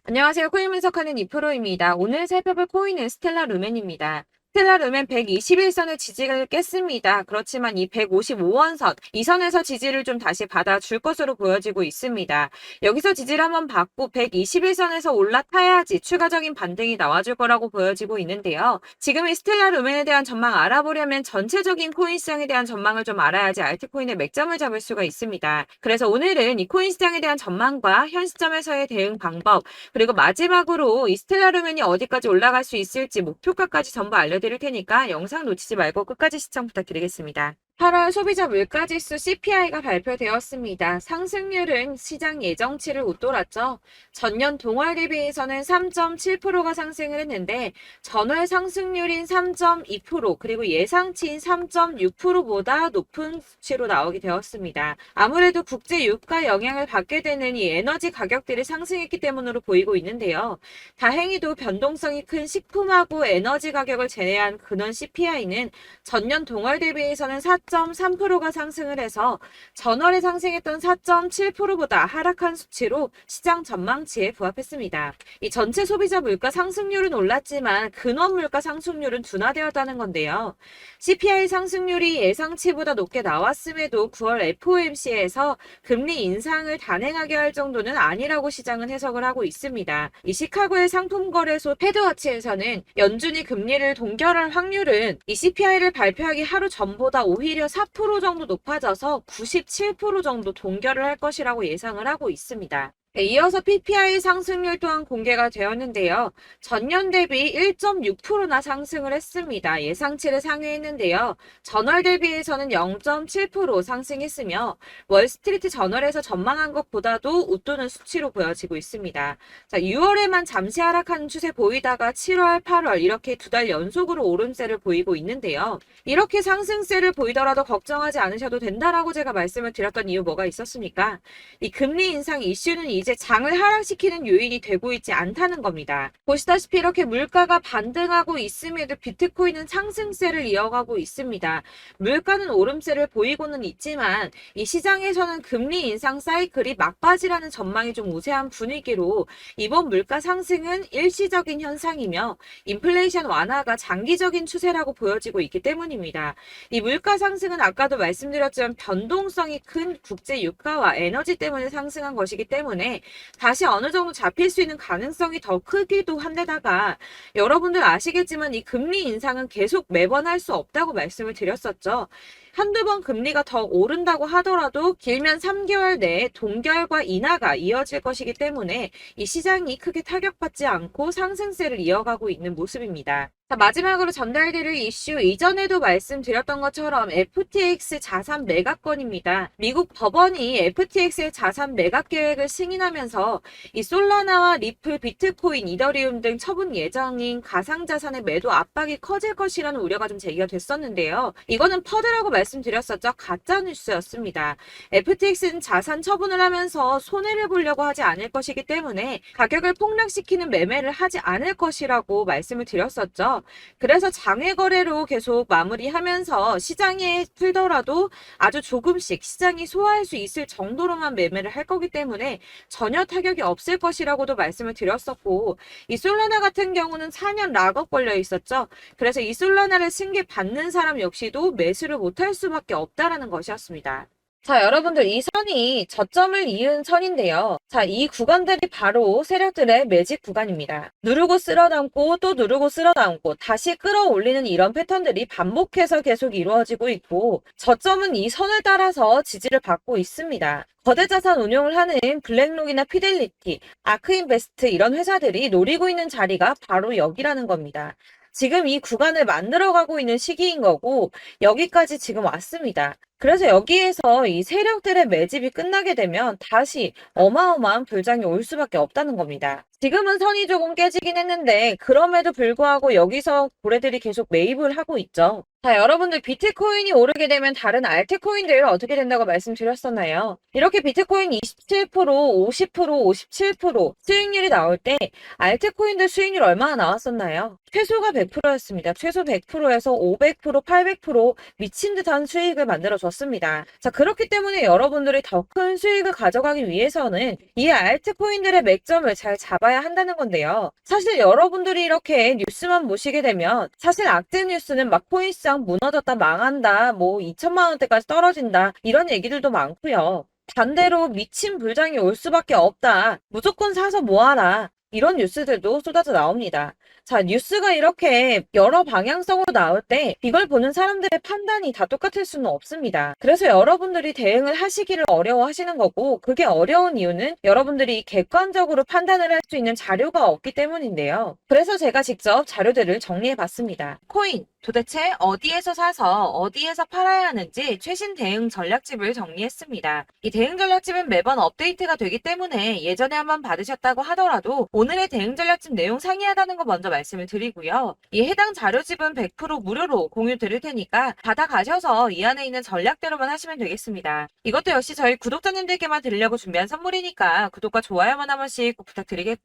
안녕하세요. 코인 분석하는 이프로입니다. 오늘 살펴볼 코인은 스텔라 루멘입니다. 스텔라 루멘 121선의 지지를 깼습니다. 그렇지만 이 155원선, 이 선에서 지지를 좀 다시 받아줄 것으로 보여지고 있습니다. 여기서 지지를 한번 받고 121선에서 올라타야지 추가적인 반등이 나와줄 거라고 보여지고 있는데요. 지금 이 스텔라 루멘에 대한 전망 알아보려면 전체적인 코인 시장에 대한 전망을 좀 알아야지 알트코인의 맥점을 잡을 수가 있습니다. 그래서 오늘은 이 코인 시장에 대한 전망과 현 시점에서의 대응 방법, 그리고 마지막으로 이 스텔라 루멘이 어디까지 올라갈 수 있을지 목표가까지 전부 알려드릴 테니까 영상 놓치지 말고 끝까지 시청 부탁드리겠습니다. 8월 소비자 물가지수 CPI가 발표되었습니다. 상승률은 시장 예정치를 웃돌았죠. 전년 동월 대비해서는 3.7%가 상승을 했는데 전월 상승률인 3.2% 그리고 예상치인 3.6%보다 높은 수치로 나오게 되었습니다. 아무래도 국제 유가 영향을 받게 되는 이 에너지 가격들이 상승했기 때문으로 보이고 있는데요. 다행히도 변동성이 큰 식품하고 에너지 가격을 제외한 근원 CPI는 전년 동월 대비해서는 4.3%가 상승을 해서 전월에 상승했던 4.7%보다 하락한 수치로 시장 전망치에 부합했습니다. 이 전체 소비자 물가 상승률은 올랐지만 근원 물가 상승률은 둔화되었다는 건데요. CPI 상승률이 예상치보다 높게 나왔음에도 9월 FOMC에서 금리 인상을 단행하게 할 정도는 아니라고 시장은 해석을 하고 있습니다. 이 시카고의 상품거래소 패드워치에서는 연준이 금리를 동결할 확률은 이 CPI를 발표하기 하루 전보다 오히려 4% 정도 높아져서 97% 정도 동결을 할 것이라고 예상을 하고 있습니다. 이어서 PPI 상승률 또한 공개가 되었는데요. 전년 대비 1.6%나 상승을 했습니다. 예상치를 상회했는데요. 전월 대비해서는 0.7% 상승했으며 월스트리트 저널에서 전망한 것보다도 웃도는 수치로 보여지고 있습니다. 자, 6월에만 잠시 하락하는 추세 보이다가 7월, 8월 이렇게 두 달 연속으로 오름세를 보이고 있는데요. 이렇게 상승세를 보이더라도 걱정하지 않으셔도 된다라고 제가 말씀을 드렸던 이유 뭐가 있었습니까? 이 금리 인상 이슈는 이제 장을 하락시키는 요인이 되고 있지 않다는 겁니다. 보시다시피 이렇게 물가가 반등하고 있음에도 비트코인은 상승세를 이어가고 있습니다. 물가는 오름세를 보이고는 있지만 이 시장에서는 금리 인상 사이클이 막바지라는 전망이 좀 우세한 분위기로 이번 물가 상승은 일시적인 현상이며 인플레이션 완화가 장기적인 추세라고 보여지고 있기 때문입니다. 이 물가 상승은 아까도 말씀드렸지만 변동성이 큰 국제 유가와 에너지 때문에 상승한 것이기 때문에 다시 어느 정도 잡힐 수 있는 가능성이 더 크기도 한데다가 여러분들 아시겠지만 이 금리 인상은 계속 매번 할 수 없다고 말씀을 드렸었죠. 한두 번 금리가 더 오른다고 하더라도 길면 3개월 내에 동결과 인하가 이어질 것이기 때문에 이 시장이 크게 타격받지 않고 상승세를 이어가고 있는 모습입니다. 자, 마지막으로 전달드릴 이슈 이전에도 말씀드렸던 것처럼 FTX 자산 매각건입니다. 미국 법원이 FTX의 자산 매각 계획을 승인하면서 이 솔라나와 리플, 비트코인, 이더리움 등 처분 예정인 가상자산의 매도 압박이 커질 것이라는 우려가 좀 제기가 됐었는데요. 이거는 퍼드라고 말씀드렸었죠. 가짜 뉴스였습니다. FTX는 자산 처분을 하면서 손해를 보려고 하지 않을 것이기 때문에 가격을 폭락시키는 매매를 하지 않을 것이라고 말씀을 드렸었죠. 그래서 장외 거래로 계속 마무리하면서 시장에 풀더라도 아주 조금씩 시장이 소화할 수 있을 정도로만 매매를 할 거기 때문에 전혀 타격이 없을 것이라고도 말씀을 드렸었고, 이 솔라나 같은 경우는 4년 락업 걸려 있었죠. 그래서 이 솔라나를 승계 받는 사람 역시도 매수를 못할 수밖에 없다라는 것이었습니다. 자, 여러분들 이 선이 저점을 이은 선인데요. 자, 이 구간들이 바로 세력들의 매직 구간입니다. 누르고 쓸어담고 또 누르고 쓸어담고 다시 끌어올리는 이런 패턴들이 반복해서 계속 이루어지고 있고, 저점은 이 선을 따라서 지지를 받고 있습니다. 거대 자산 운용을 하는 블랙록이나 피델리티, 아크인베스트 이런 회사들이 노리고 있는 자리가 바로 여기라는 겁니다. 지금 이 구간을 만들어가고 있는 시기인 거고 여기까지 지금 왔습니다. 그래서 여기에서 이 세력들의 매집이 끝나게 되면 다시 어마어마한 불장이 올 수밖에 없다는 겁니다. 지금은 선이 조금 깨지긴 했는데 그럼에도 불구하고 여기서 고래들이 계속 매입을 하고 있죠. 자, 여러분들 비트코인이 오르게 되면 다른 알트코인들 어떻게 된다고 말씀드렸었나요? 이렇게 비트코인 27%, 50%, 57% 수익률이 나올 때 알트코인들 수익률 얼마나 나왔었나요? 최소가 100%였습니다. 최소 100%에서 500%, 800% 미친 듯한 수익을 만들어줬습니다. 담아뒀습니다. 자, 그렇기 때문에 여러분들이 더 큰 수익을 가져가기 위해서는 이 알트코인들의 맥점을 잘 잡아야 한다는 건데요. 사실 여러분들이 이렇게 뉴스만 보시게 되면 사실 악재 뉴스는 막 코인시장 무너졌다, 망한다, 뭐 2천만 원대까지 떨어진다 이런 얘기들도 많고요. 반대로 미친 불장이 올 수밖에 없다. 무조건 사서 모아라. 이런 뉴스들도 쏟아져 나옵니다. 자, 뉴스가 이렇게 여러 방향성으로 나올 때 이걸 보는 사람들의 판단이 다 똑같을 수는 없습니다. 그래서 여러분들이 대응을 하시기를 어려워하시는 거고, 그게 어려운 이유는 여러분들이 객관적으로 판단을 할 수 있는 자료가 없기 때문인데요. 그래서 제가 직접 자료들을 정리해 봤습니다. 코인, 도대체 어디에서 사서 어디에서 팔아야 하는지 최신 대응 전략집을 정리했습니다. 이 대응 전략집은 매번 업데이트가 되기 때문에 예전에 한번 받으셨다고 하더라도 오늘의 대응 전략집 내용 상이하다는 거 먼저 말씀을 드리고요. 이 해당 자료집은 100% 무료로 공유 드릴 테니까 받아가셔서 이 안에 있는 전략대로만 하시면 되겠습니다. 이것도 역시 저희 구독자님들께만 드리려고 준비한 선물이니까 구독과 좋아요만 한 번씩 꼭 부탁드리겠고요.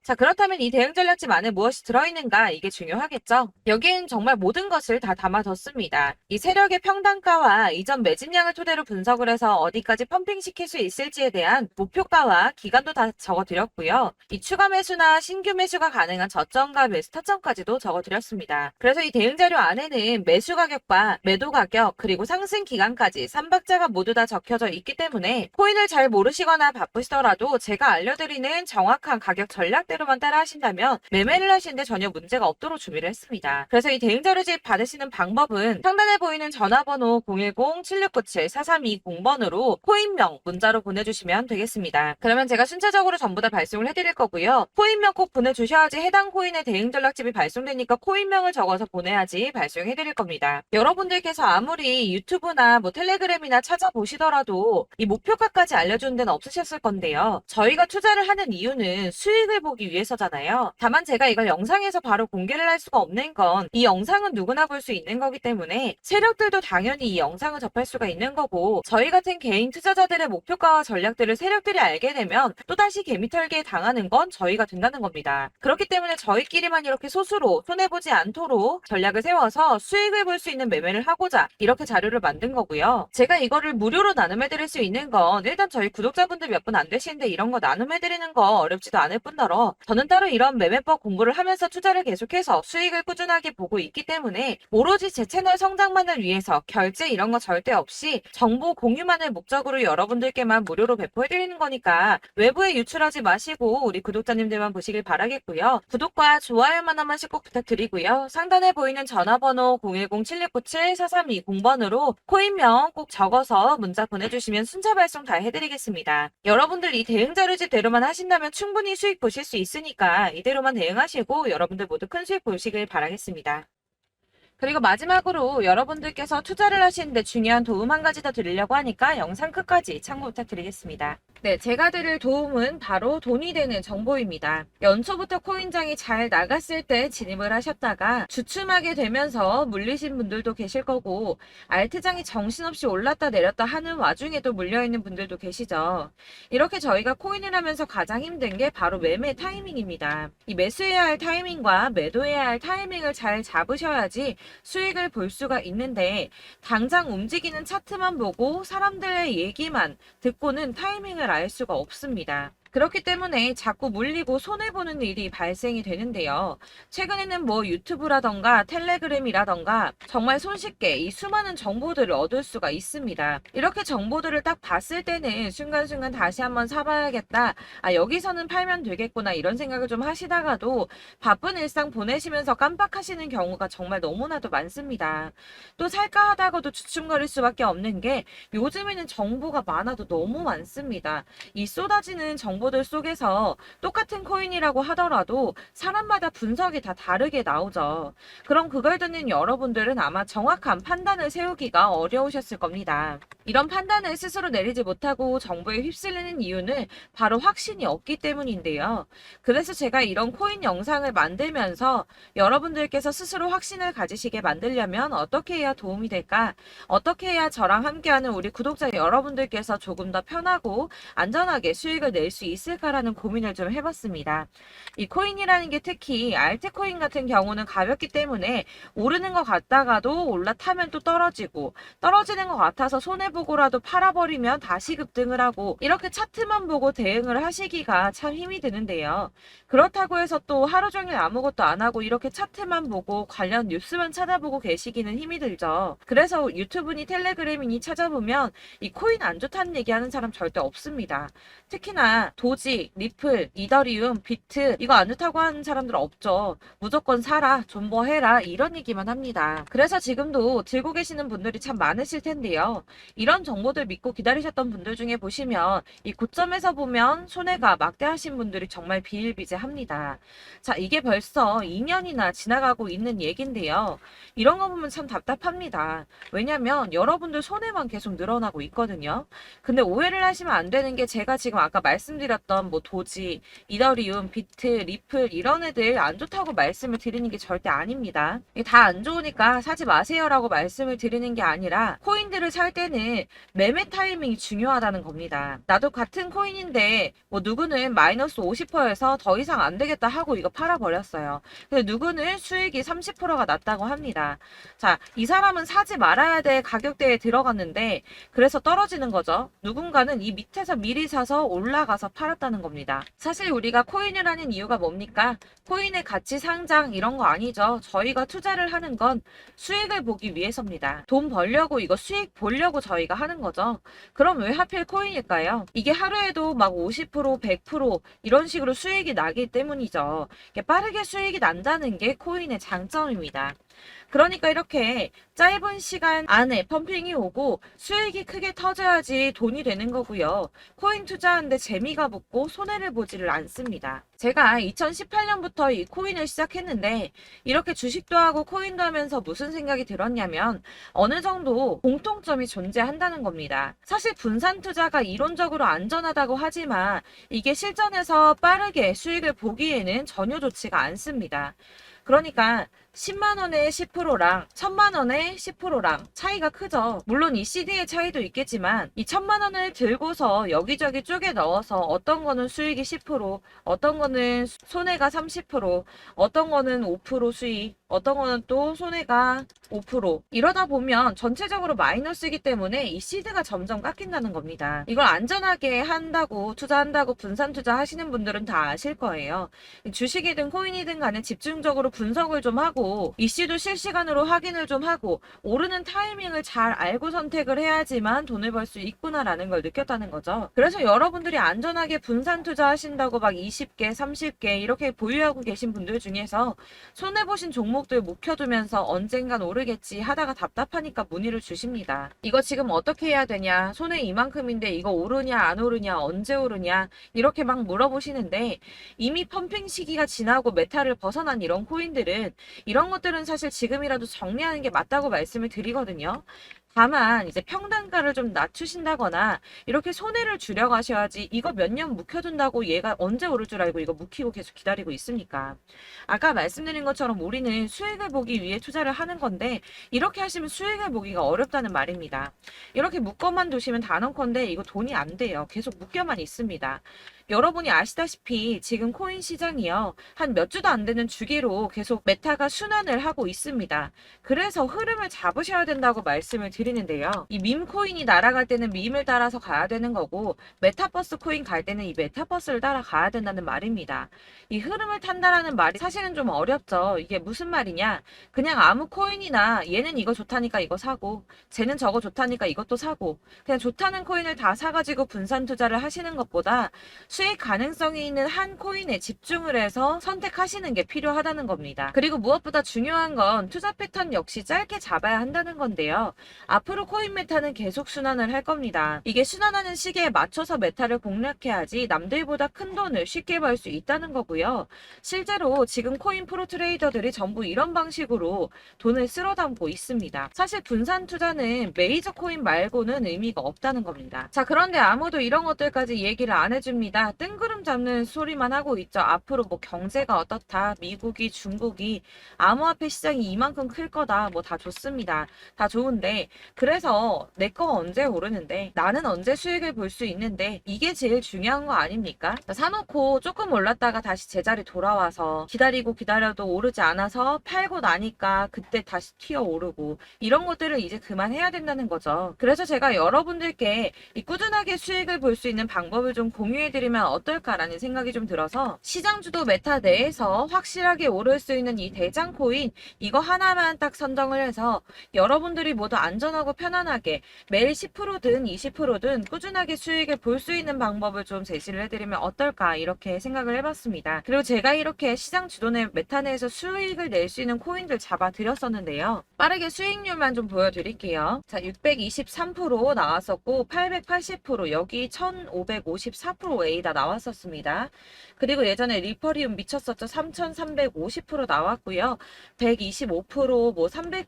자, 그렇다면 이 대응 전략집 안에 무엇이 들어있는가, 이게 중요하겠죠? 여기엔 정말 모든 것을 다 담아뒀습니다. 이 세력의 평단가와 이전 매집량을 토대로 분석을 해서 어디까지 펌핑시킬 수 있을지에 대한 목표가와 기간도 다 적어드렸고요. 이 추가 매수나 신규 매수가 가능한 저점과 매수 타점까지도 적어드렸습니다. 그래서 이 대응 자료 안에는 매수 가격과 매도 가격 그리고 상승 기간까지 3박자가 모두 다 적혀져 있기 때문에 코인을 잘 모르시거나 바쁘시더라도 제가 알려드리는 정확한 가격 전략대로만 따라 하신다면 매매를 하시는데 전혀 문제가 없도록 준비를 했습니다. 그래서 이 대응 자료집 받으시는 방법은 상단에 보이는 전화번호 010-7697-4320번으로 코인명 문자로 보내주시면 되겠습니다. 그러면 제가 순차적으로 전부 다 발송을 해드릴 거고요. 코인명 꼭 보내주셔야지 해당 코인의 대응 전략집이 발송되니까 코인명을 적어서 보내야지 발송해드릴 겁니다. 여러분들께서 아무리 유튜브나 뭐 텔레그램이나 찾아보시더라도 이 목표가까지 알려주는 데는 없으셨을 건데요. 저희가 투자를 하는 이유는 수익을 보기 위해서잖아요. 다만 제가 이걸 영상에서 바로 공개를 할 수가 없는 건 이 영상은 누구나 볼 수 있는 거기 때문에 세력들도 당연히 이 영상을 접할 수가 있는 거고, 저희 같은 개인 투자자들의 목표가와 전략들을 세력들이 알게 되면 또다시 개미털기에 당하는 건 저희가 된다는 겁니다. 그렇기 때문에 저희끼리만 이렇게 소수로 손해보지 않도록 전략을 세워서 수익을 볼 수 있는 매매를 하고자 이렇게 자료를 만든 거고요. 제가 이거를 무료로 나눔해드릴 수 있는 건 일단 저희 구독자분들 몇 분 안 되시는데 이런 거 나눔해드리는 거 어렵지도 않을 뿐더러 저는 따로 이런 매매법 공부를 하면서 투자를 계속해서 수익을 꾸준하게 보고 있기 때문에 오로지 제 채널 성장만을 위해서 결제 이런 거 절대 없이 정보 공유만을 목적으로 여러분들께만 무료로 배포해드리는 거니까 외부에 유출하지 마시고 우리 구독자님들만 보시길 바라겠고요. 구독과 좋아요만 한 번씩 꼭 부탁드리고요. 상단에 보이는 전화번호 010-7697-4320번으로 코인명 꼭 적어서 문자 보내주시면 순차 발송 다 해드리겠습니다. 여러분들 이 대응 자료집대로만 하신다면 충분히 수익 보실 수 있으니까 이대로만 대응하시고 여러분들 모두 큰 수익 보시길 바라겠습니다. 그리고 마지막으로 여러분들께서 투자를 하시는데 중요한 도움 한 가지 더 드리려고 하니까 영상 끝까지 참고 부탁드리겠습니다. 네, 제가 드릴 도움은 바로 돈이 되는 정보입니다. 연초부터 코인장이 잘 나갔을 때 진입을 하셨다가 주춤하게 되면서 물리신 분들도 계실 거고, 알트장이 정신없이 올랐다 내렸다 하는 와중에도 물려있는 분들도 계시죠. 이렇게 저희가 코인을 하면서 가장 힘든 게 바로 매매 타이밍입니다. 이 매수해야 할 타이밍과 매도해야 할 타이밍을 잘 잡으셔야지 수익을 볼 수가 있는데, 당장 움직이는 차트만 보고 사람들의 얘기만 듣고는 타이밍을 알 수가 없습니다. 그렇기 때문에 자꾸 물리고 손해보는 일이 발생이 되는데요. 최근에는 뭐 유튜브라던가 텔레그램이라던가 정말 손쉽게 이 수많은 정보들을 얻을 수가 있습니다. 이렇게 정보들을 딱 봤을 때는 순간순간 다시 한번 사봐야겠다, 아 여기서는 팔면 되겠구나 이런 생각을 좀 하시다가도 바쁜 일상 보내시면서 깜빡하시는 경우가 정말 너무나도 많습니다. 또 살까 하다가도 주춤거릴 수밖에 없는 게 요즘에는 정보가 많아도 너무 많습니다. 이 쏟아지는 정보들 속에서 똑같은 코인이라고 하더라도 사람마다 분석이 다 다르게 나오죠. 그럼 그걸 듣는 여러분들은 아마 정확한 판단을 세우기가 어려우셨을 겁니다. 이런 판단을 스스로 내리지 못하고 정보에 휩쓸리는 이유는 바로 확신이 없기 때문인데요. 그래서 제가 이런 코인 영상을 만들면서 여러분들께서 스스로 확신을 가지시게 만들려면 어떻게 해야 도움이 될까? 어떻게 해야 저랑 함께하는 우리 구독자 여러분들께서 조금 더 편하고 안전하게 수익을 낼 수 있을까라는 고민을 좀 해봤습니다. 이 코인이라는 게 특히 알트코인 같은 경우는 가볍기 때문에 오르는 것 같다가도 올라타면 또 떨어지고, 떨어지는 것 같아서 손해보고라도 팔아버리면 다시 급등을 하고, 이렇게 차트만 보고 대응을 하시기가 참 힘이 드는데요. 그렇다고 해서 또 하루 종일 아무것도 안 하고 이렇게 차트만 보고 관련 뉴스만 찾아보고 계시기는 힘이 들죠. 그래서 유튜브니 텔레그램이니 찾아보면 이 코인 안 좋다는 얘기하는 사람 절대 없습니다. 특히나 도지, 리플, 이더리움, 비트 이거 안 좋다고 하는 사람들 없죠. 무조건 사라, 존버해라 이런 얘기만 합니다. 그래서 지금도 들고 계시는 분들이 참 많으실 텐데요. 이런 정보들 믿고 기다리셨던 분들 중에 보시면 이 고점에서 보면 손해가 막대하신 분들이 정말 비일비재합니다. 자, 이게 벌써 2년이나 지나가고 있는 얘긴데요. 이런 거 보면 참 답답합니다. 왜냐면 여러분들 손해만 계속 늘어나고 있거든요. 근데 오해를 하시면 안 되는 게 제가 지금 아까 말씀드렸던 뭐 도지, 이더리움, 비트, 리플 이런 애들 안 좋다고 말씀을 드리는 게 절대 아닙니다. 이게 다 안 좋으니까 사지 마세요라고 말씀을 드리는 게 아니라 코인들을 살 때는 매매 타이밍이 중요하다는 겁니다. 나도 같은 코인인데 뭐 누구는 마이너스 50%에서 더 이상 안 되겠다 하고 이거 팔아버렸어요. 근데 누구는 수익이 30%가 났다고 합니다. 자, 이 사람은 사지 말아야 될 가격대에 들어갔는데 그래서 떨어지는 거죠. 누군가는 이 밑에서 미리 사서 올라가서 팔았다는 겁니다. 사실 우리가 코인을 하는 이유가 뭡니까? 코인의 가치 상장 이런 거 아니죠. 저희가 투자를 하는 건 수익을 보기 위해서입니다. 돈 벌려고 이거 수익 보려고 저희가 하는 거죠. 그럼 왜 하필 코인일까요? 이게 하루에도 막 50%, 100% 이런 식으로 수익이 나기 때문이죠. 빠르게 수익이 난다는 게 코인의 장점입니다. 그러니까 이렇게 짧은 시간 안에 펌핑이 오고 수익이 크게 터져야지 돈이 되는 거고요. 코인 투자하는데 재미가 붙고 손해를 보지를 않습니다. 제가 2018년부터 이 코인을 시작했는데 이렇게 주식도 하고 코인도 하면서 무슨 생각이 들었냐면 어느 정도 공통점이 존재한다는 겁니다. 사실 분산 투자가 이론적으로 안전하다고 하지만 이게 실전에서 빠르게 수익을 보기에는 전혀 좋지가 않습니다. 그러니까 10만 원에 10%랑 1000만 원에 10%랑 차이가 크죠. 물론 이 CD의 차이도 있겠지만 이 1000만 원을 들고서 여기저기 쪼개 넣어서 어떤 거는 수익이 10%, 어떤 거는 손해가 30%, 어떤 거는 5% 수익, 어떤 거는 또 손해가 5%. 이러다 보면 전체적으로 마이너스이기 때문에 이 시드가 점점 깎인다는 겁니다. 이걸 안전하게 한다고 투자한다고 분산 투자 하시는 분들은 다 아실 거예요. 주식이든 코인이든 간에 집중적으로 분석을 좀 하고 이슈도 실시간으로 확인을 좀 하고 오르는 타이밍을 잘 알고 선택을 해야지만 돈을 벌 수 있구나라는 걸 느꼈다는 거죠. 그래서 여러분들이 안전하게 분산 투자하신다고 막 20개, 30개 이렇게 보유하고 계신 분들 중에서 손해보신 종목들 묵혀두면서 언젠간 오르겠지 하다가 답답하니까 문의를 주십니다. 이거 지금 어떻게 해야 되냐? 손해 이만큼인데 이거 오르냐 안 오르냐 언제 오르냐 이렇게 막 물어보시는데 이미 펌핑 시기가 지나고 메타를 벗어난 이런 코인들은 이런 것들은 사실 지금이라도 정리하는 게 맞다고 말씀을 드리거든요. 다만 이제 평단가를 좀 낮추신다거나 이렇게 손해를 줄여가셔야지 이거 몇 년 묵혀둔다고 얘가 언제 오를 줄 알고 이거 묵히고 계속 기다리고 있습니까? 아까 말씀드린 것처럼 우리는 수익을 보기 위해 투자를 하는 건데 이렇게 하시면 수익을 보기가 어렵다는 말입니다. 이렇게 묶어만 두시면 단언컨대 이거 돈이 안 돼요. 계속 묶여만 있습니다. 여러분이 아시다시피 지금 코인 시장이요. 한 몇 주도 안 되는 주기로 계속 메타가 순환을 하고 있습니다. 그래서 흐름을 잡으셔야 된다고 말씀을 드리는데요. 이 밈 코인이 날아갈 때는 밈을 따라서 가야 되는 거고 메타버스 코인 갈 때는 이 메타버스를 따라가야 된다는 말입니다. 이 흐름을 탄다라는 말이 사실은 좀 어렵죠. 이게 무슨 말이냐? 그냥 아무 코인이나 얘는 이거 좋다니까 이거 사고 쟤는 저거 좋다니까 이것도 사고 그냥 좋다는 코인을 다 사가지고 분산 투자를 하시는 것보다 수익 가능성이 있는 한 코인에 집중을 해서 선택하시는 게 필요하다는 겁니다. 그리고 무엇보다 중요한 건 투자 패턴 역시 짧게 잡아야 한다는 건데요. 앞으로 코인 메타는 계속 순환을 할 겁니다. 이게 순환하는 시기에 맞춰서 메타를 공략해야지 남들보다 큰 돈을 쉽게 벌 수 있다는 거고요. 실제로 지금 코인 프로 트레이더들이 전부 이런 방식으로 돈을 쓸어 담고 있습니다. 사실 분산 투자는 메이저 코인 말고는 의미가 없다는 겁니다. 자, 그런데 아무도 이런 것들까지 얘기를 안 해줍니다. 우리가 뜬구름 잡는 소리만 하고 있죠. 앞으로 뭐 경제가 어떻다, 미국이, 중국이 암호화폐 시장이 이만큼 클 거다, 뭐 다 좋습니다. 다 좋은데 그래서 내 거 언제 오르는데 나는 언제 수익을 볼 수 있는데 이게 제일 중요한 거 아닙니까? 사놓고 조금 올랐다가 다시 제자리 돌아와서 기다리고 기다려도 오르지 않아서 팔고 나니까 그때 다시 튀어 오르고 이런 것들을 이제 그만해야 된다는 거죠. 그래서 제가 여러분들께 이 꾸준하게 수익을 볼 수 있는 방법을 좀 공유해드리면 어떨까라는 생각이 좀 들어서 시장주도 메타 내에서 확실하게 오를 수 있는 이 대장 코인 이거 하나만 딱 선정을 해서 여러분들이 모두 안전하고 편안하게 매일 10%든 20%든 꾸준하게 수익을 볼 수 있는 방법을 좀 제시를 해드리면 어떨까 이렇게 생각을 해봤습니다. 그리고 제가 이렇게 시장 주도내 메타 내에서 수익을 낼 수 있는 코인들 잡아드렸었는데요. 빠르게 수익률만 좀 보여드릴게요. 자, 623% 나왔었고 880% 여기 1554% 다 나왔었습니다. 그리고 예전에 리퍼리움 미쳤었죠. 3350% 나왔고요. 125%, 뭐 300%,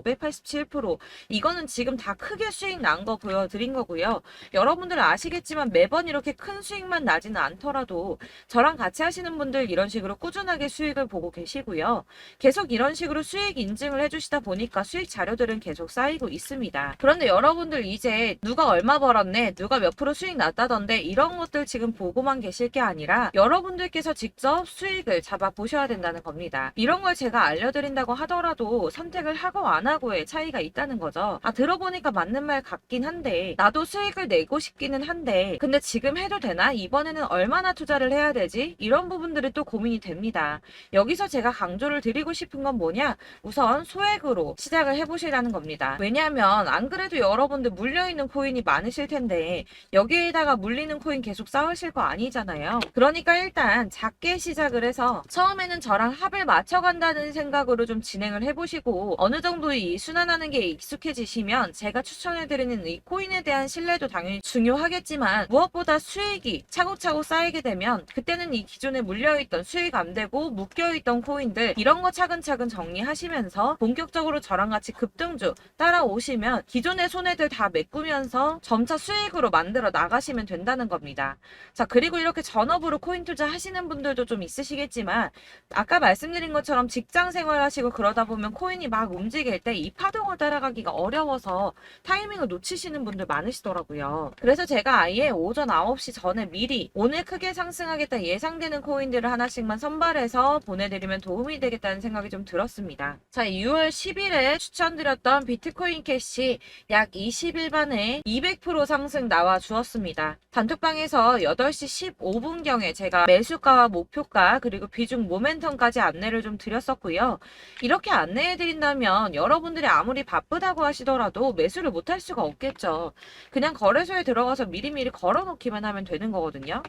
587% 이거는 지금 다 크게 수익 난 거 보여드린 거고요. 여러분들 아시겠지만 매번 이렇게 큰 수익만 나지는 않더라도 저랑 같이 하시는 분들 이런 식으로 꾸준하게 수익을 보고 계시고요. 계속 이런 식으로 수익 인증을 해주시다 보니까 수익 자료들은 계속 쌓이고 있습니다. 그런데 여러분들 이제 누가 얼마 벌었네, 누가 몇 프로 수익 났다던데 이런 것들 지금 보고만 계실 게 아니라 여러분들께서 직접 수익을 잡아 보셔야 된다는 겁니다. 이런 걸 제가 알려드린다고 하더라도 선택을 하고 안 하고의 차이가 있다는 거죠. 아, 들어보니까 맞는 말 같긴 한데 나도 수익을 내고 싶기는 한데 근데 지금 해도 되나? 이번에는 얼마나 투자를 해야 되지? 이런 부분들이 또 고민이 됩니다. 여기서 제가 강조를 드리고 싶은 건 뭐냐? 우선 소액으로 시작을 해보시라는 겁니다. 왜냐하면 안 그래도 여러분들 물려있는 코인이 많으실 텐데 여기에다가 물리는 코인 계속 쌓으실 거 아니잖아요. 그러니까 일단 작게 시작을 해서 처음에는 저랑 합을 맞춰간다는 생각으로 좀 진행을 해보시고 어느 정도 이 순환하는 게 익숙해지시면 제가 추천해드리는 이 코인에 대한 신뢰도 당연히 중요하겠지만 무엇보다 수익이 차곡차곡 쌓이게 되면 그때는 이 기존에 물려있던 수익 안 되고 묶여있던 코인들 이런 거 차근차근 정리하시면서 본격적으로 저랑 같이 급등주 따라오시면 기존의 손해들 다 메꾸면서 점차 수익으로 만들어 나가시면 된다는 겁니다. 자, 그리고 이렇게 전업으로 코인 투자 하시는 분들도 좀 있으시겠지만 아까 말씀드린 것처럼 직장 생활 하시고 그러다 보면 코인이 막 움직일 때 이 파동을 따라가기가 어려워서 타이밍을 놓치시는 분들 많으시더라고요. 그래서 제가 아예 오전 9시 전에 미리 오늘 크게 상승하겠다 예상되는 코인들을 하나씩만 선발해서 보내드리면 도움이 되겠다는 생각이 좀 들었습니다. 자, 6월 10일에 추천드렸던 비트코인 캐시 약 20일 만에 200% 상승 나와 주었습니다. 단톡방에서 8시 15분경에 제가 매수가와 목표가 그리고 비중 모멘텀까지 안내를 좀 드렸었고요. 이렇게 안내해드린다면 여러분들이 아무리 바쁘다고 하시더라도 매수를 못할 수가 없겠죠. 그냥 거래소에 들어가서 미리미리 걸어놓기만 하면 되는 거거든요.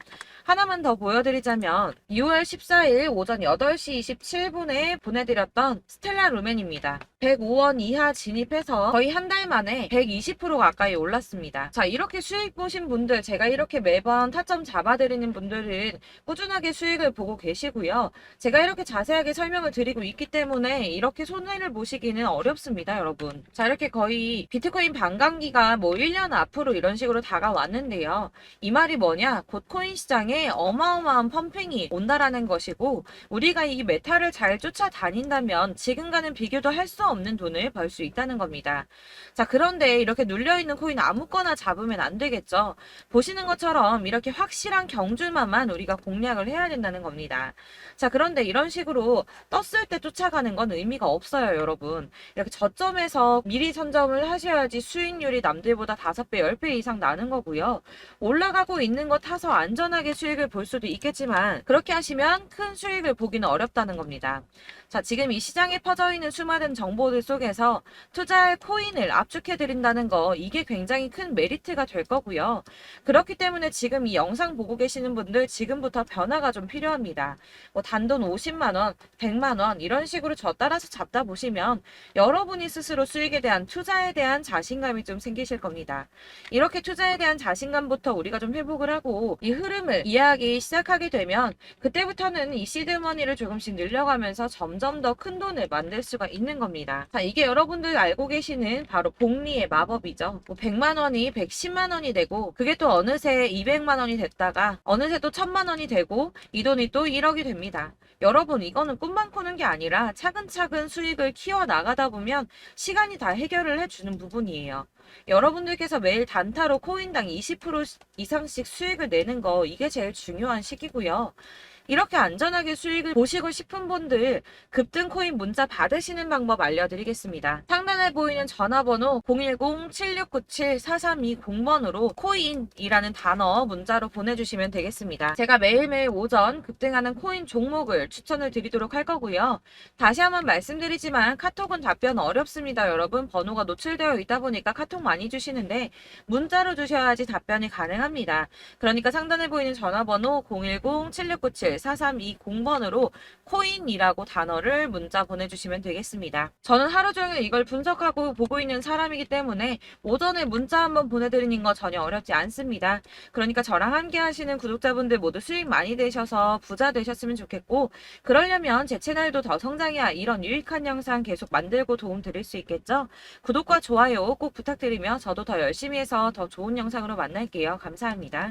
하나만 더 보여드리자면 6월 14일 오전 8시 27분에 보내드렸던 스텔라 루멘입니다. 105원 이하 진입해서 거의 한 달 만에 120% 가까이 올랐습니다. 자, 이렇게 수익 보신 분들, 제가 이렇게 매번 타점 잡아드리는 분들은 꾸준하게 수익을 보고 계시고요. 제가 이렇게 자세하게 설명을 드리고 있기 때문에 이렇게 손해를 보시기는 어렵습니다, 여러분. 자, 이렇게 거의 비트코인 반감기가 뭐 1년 앞으로 이런 식으로 다가왔는데요. 이 말이 뭐냐? 곧 코인 시장에 어마어마한 펌핑이 온다라는 것이고 우리가 이 메타를 잘 쫓아다닌다면 지금과는 비교도 할 수 없는 돈을 벌 수 있다는 겁니다. 자, 그런데 이렇게 눌려있는 코인 아무거나 잡으면 안 되겠죠. 보시는 것처럼 이렇게 확실한 경주만만 우리가 공략을 해야 된다는 겁니다. 자, 그런데 이런 식으로 떴을 때 쫓아가는 건 의미가 없어요, 여러분. 이렇게 저점에서 미리 선점을 하셔야지 수익률이 남들보다 5배, 10배 이상 나는 거고요. 올라가고 있는 거 타서 안전하게 수익을 볼 수도 있겠지만 그렇게 하시면 큰 수익을 보기는 어렵다는 겁니다. 자, 지금 이 시장에 퍼져 있는 수많은 정보들 속에서 투자할 코인을 압축해 드린다는 거 이게 굉장히 큰 메리트가 될 거고요. 그렇기 때문에 지금 이 영상 보고 계시는 분들 지금부터 변화가 좀 필요합니다. 뭐 단돈 50만 원, 100만 원 이런 식으로 저 따라서 잡다 보시면 여러분이 스스로 수익에 대한 투자에 대한 자신감이 좀 생기실 겁니다. 이렇게 투자에 대한 자신감부터 우리가 좀 회복을 하고 이 흐름을 이해하기 시작하게 되면 그때부터는 이 시드머니를 조금씩 늘려가면서 점점 더 큰 돈을 만들 수가 있는 겁니다. 되겠습니다. 자, 이게 여러분들 알고 계시는 바로 복리의 마법이죠. 뭐 100만 원이 110만 원이 되고 그게 또 어느새 200만 원이 됐다가 어느새 또 1000만 원이 되고 이 돈이 또 1억이 됩니다. 여러분, 이거는 꿈만 꾸는 게 아니라 차근차근 수익을 키워 나가다 보면 시간이 다 해결을 해주는 부분이에요. 여러분들께서 매일 단타로 코인당 20% 이상씩 수익을 내는 거, 이게 제일 중요한 시기고요. 이렇게 안전하게 수익을 보시고 싶은 분들 급등 코인 문자 받으시는 방법 알려드리겠습니다. 상단에 보이는 전화번호 010-7697-4320번으로 코인이라는 단어 문자로 보내주시면 되겠습니다. 제가 매일매일 오전 급등하는 코인 종목을 추천을 드리도록 할 거고요. 다시 한번 말씀드리지만 카톡은 답변 어렵습니다. 여러분, 번호가 노출되어 있다 보니까 카톡 많이 주시는데 문자로 주셔야지 답변이 가능합니다. 그러니까 상단에 보이는 전화번호 010-7697-4320번으로 코인이라고 단어를 문자 보내주시면 되겠습니다. 저는 하루 종일 이걸 분석하고 보고 있는 사람이기 때문에 오전에 문자 한번 보내드리는 거 전혀 어렵지 않습니다. 그러니까 저랑 함께 하시는 구독자분들 모두 수익 많이 되셔서 부자 되셨으면 좋겠고, 그러려면 제 채널도 더 성장해야 이런 유익한 영상 계속 만들고 도움 드릴 수 있겠죠? 구독과 좋아요 꼭 부탁드리며 저도 더 열심히 해서 더 좋은 영상으로 만날게요. 감사합니다.